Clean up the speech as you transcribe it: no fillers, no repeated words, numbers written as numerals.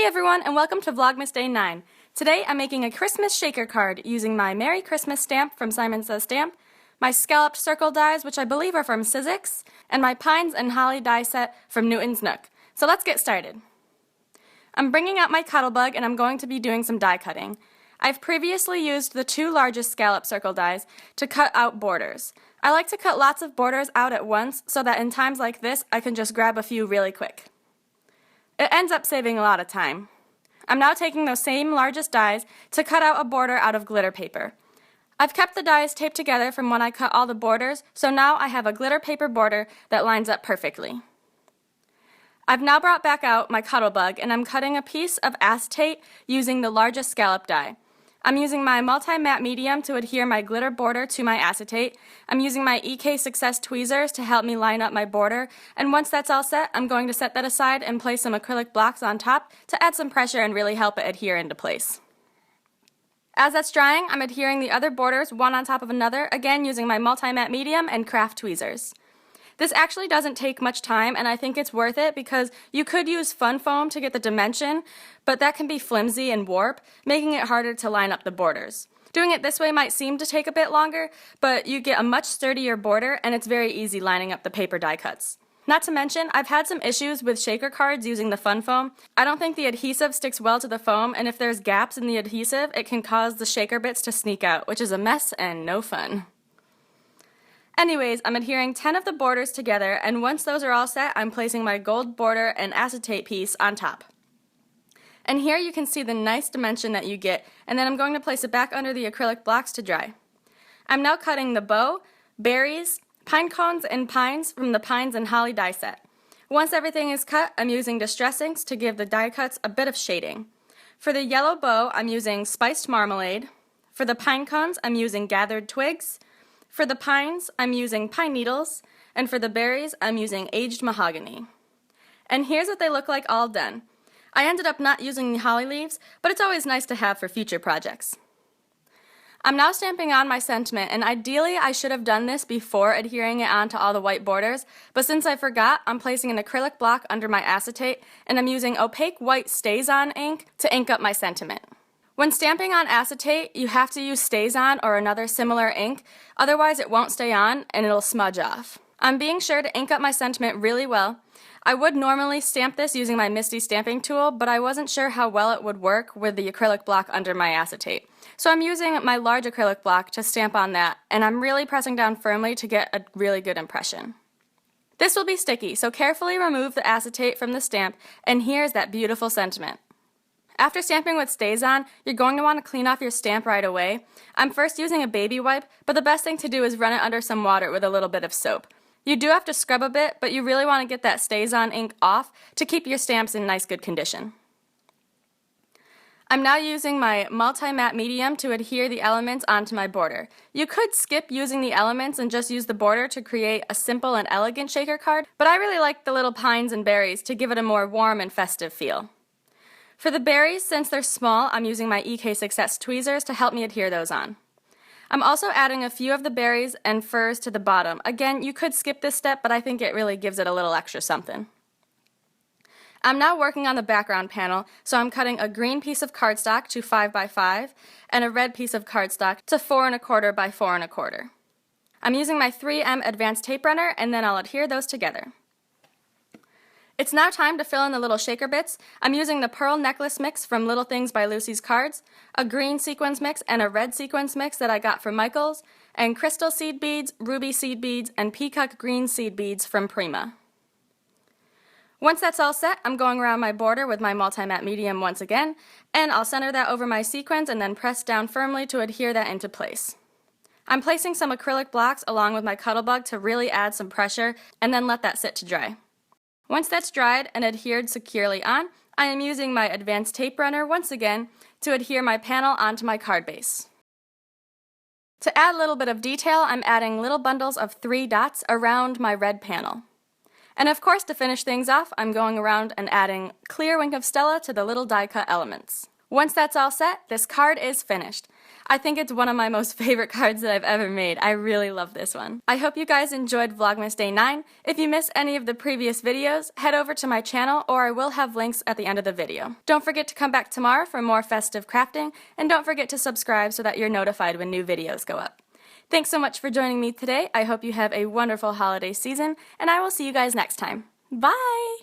everyone, and welcome to Vlogmas Day 9. Today I'm making a Christmas shaker card using my Merry Christmas stamp from Simon Says Stamp, my scalloped circle dies, which I believe are from Sizzix, and my pines and holly die set from Newton's Nook. So let's get started. I'm bringing out my Cuttlebug and I'm going to be doing some die cutting. I've previously used the two largest scallop circle dies to cut out borders. I like to cut lots of borders out at once so that in times like this I can just grab a few really quick. It ends up saving a lot of time. I'm now taking those same largest dies to cut out a border out of glitter paper. I've kept the dies taped together from when I cut all the borders, so now I have a glitter paper border that lines up perfectly. I've now brought back out my Cuttlebug and I'm cutting a piece of acetate using the largest scallop die. I'm using my multi-matte medium to adhere my glitter border to my acetate. I'm using my EK Success tweezers to help me line up my border, and once that's all set, I'm going to set that aside and place some acrylic blocks on top to add some pressure and really help it adhere into place. As that's drying, I'm adhering the other borders one on top of another, again using my multi-matte medium and craft tweezers. This actually doesn't take much time, and I think it's worth it because you could use fun foam to get the dimension, but that can be flimsy and warp, making it harder to line up the borders. Doing it this way might seem to take a bit longer, but you get a much sturdier border and it's very easy lining up the paper die cuts. Not to mention, I've had some issues with shaker cards using the fun foam. I don't think the adhesive sticks well to the foam, and if there's gaps in the adhesive, it can cause the shaker bits to sneak out, which is a mess and no fun. Anyways, I'm adhering 10 of the borders together, and once those are all set, I'm placing my gold border and acetate piece on top. And here you can see the nice dimension that you get, and then I'm going to place it back under the acrylic blocks to dry. I'm now cutting the bow, berries, pine cones, and pines from the pines and holly die set. Once everything is cut, I'm using distress inks to give the die cuts a bit of shading. For the yellow bow, I'm using spiced marmalade. For the pine cones, I'm using gathered twigs. For the pines, I'm using pine needles, and for the berries, I'm using aged mahogany. And here's what they look like all done. I ended up not using the holly leaves, but it's always nice to have for future projects. I'm now stamping on my sentiment, and ideally I should have done this before adhering it onto all the white borders, but since I forgot, I'm placing an acrylic block under my acetate, and I'm using opaque white StazOn ink to ink up my sentiment. When stamping on acetate, you have to use StazOn or another similar ink, otherwise it won't stay on and it'll smudge off. I'm being sure to ink up my sentiment really well. I would normally stamp this using my Misty stamping tool, but I wasn't sure how well it would work with the acrylic block under my acetate. So I'm using my large acrylic block to stamp on that, and I'm really pressing down firmly to get a really good impression. This will be sticky, so carefully remove the acetate from the stamp, and here's that beautiful sentiment. After stamping with StazOn, you're going to want to clean off your stamp right away. I'm first using a baby wipe, but the best thing to do is run it under some water with a little bit of soap. You do have to scrub a bit, but you really want to get that StazOn ink off to keep your stamps in nice good condition. I'm now using my multi-matte medium to adhere the elements onto my border. You could skip using the elements and just use the border to create a simple and elegant shaker card, but I really like the little pines and berries to give it a more warm and festive feel. For the berries, since they're small, I'm using my EK Success tweezers to help me adhere those on. I'm also adding a few of the berries and furs to the bottom. Again, you could skip this step, but I think it really gives it a little extra something. I'm now working on the background panel, so I'm cutting a green piece of cardstock to 5 by 5 and a red piece of cardstock to 4 1/4 by 4 1/4. I'm using my 3M advanced tape runner, and then I'll adhere those together. It's now time to fill in the little shaker bits. I'm using the pearl necklace mix from Little Things by Lucy's Cards, a green sequins mix and a red sequins mix that I got from Michael's, and crystal seed beads, ruby seed beads, and peacock green seed beads from Prima. Once that's all set, I'm going around my border with my multi-matte medium once again, and I'll center that over my sequins and then press down firmly to adhere that into place. I'm placing some acrylic blocks along with my Cuttlebug to really add some pressure, and then let that sit to dry. Once that's dried and adhered securely on, I am using my advanced tape runner once again to adhere my panel onto my card base. To add a little bit of detail, I'm adding little bundles of 3 dots around my red panel. And of course, to finish things off, I'm going around and adding clear Wink of Stella to the little die cut elements. Once that's all set, this card is finished. I think it's one of my most favorite cards that I've ever made. I really love this one. I hope you guys enjoyed Vlogmas Day 9. If you missed any of the previous videos, head over to my channel or I will have links at the end of the video. Don't forget to come back tomorrow for more festive crafting, and don't forget to subscribe so that you're notified when new videos go up. Thanks so much for joining me today. I hope you have a wonderful holiday season, and I will see you guys next time. Bye!